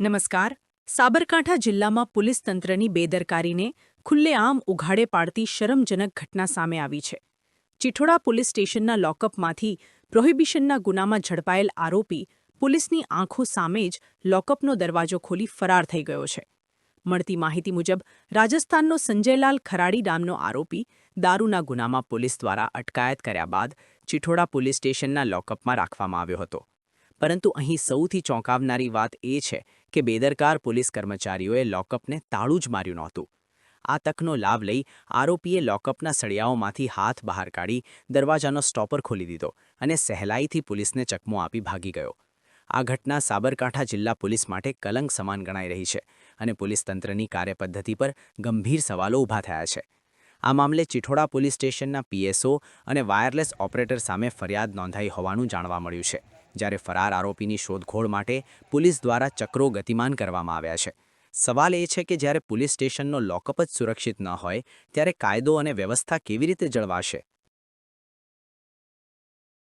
નમસ્કાર. સાબરકાંઠા જિલ્લામાં પોલીસ તંત્રની બેદરકારીને ખુલ્લેઆમ ઉઘાડે પાડતી શરમજનક ઘટના સામે આવી છે. ચિઠોડા પોલીસ સ્ટેશનના લોકઅપમાંથી પ્રોહિબિશનના ગુનામાં ઝડપાયેલ આરોપી પોલીસની આંખો સામે જ લોકઅપનો દરવાજો ખોલી ફરાર થઈ ગયો છે. મળતી માહિતી મુજબ રાજસ્થાનનો સંજયલાલ ખરાડી નામનો આરોપી દારૂના ગુનામાં પોલીસ દ્વારા અટકાયત કર્યા બાદ ચિઠોડા પોલીસ સ્ટેશનના લોકઅપમાં રાખવામાં આવ્યો હતો. પરંતુ અહીં સૌથી ચોંકાવનારી વાત એ છે કે બેદરકાર પોલીસ કર્મચારીઓએ લોકઅપને તાળું જ માર્યું નહોતું. આ તકનો લાભ લઈ આરોપીએ લોકઅપના સળિયાઓમાંથી હાથ બહાર કાઢી દરવાજાનો સ્ટોપર ખોલી દીધો અને સહેલાઈથી પોલીસને ચકમો આપી ભાગી ગયો. આ ઘટના સાબરકાંઠા જિલ્લા પોલીસ માટે કલંક સમાન ગણાઈ રહી છે અને પોલીસ તંત્રની કાર્યપદ્ધતિ પર ગંભીર સવાલો ઊભા થયા છે. આ મામલે ચિઠોડા પોલીસ સ્ટેશનના પીએસઓ અને વાયરલેસ ઓપરેટર સામે ફરિયાદ નોંધાઈ હોવાનું જાણવા મળ્યું છે, જ્યારે ફરાર આરોપીની શોધખોળ માટે પોલીસ દ્વારા ચક્રો ગતિમાન કરવામાં આવ્યા છે. સવાલ એ છે કે જ્યારે પોલીસ સ્ટેશનનો લોકઅપ જ સુરક્ષિત ન હોય ત્યારે કાયદો અને વ્યવસ્થા કેવી રીતે જળવાશે?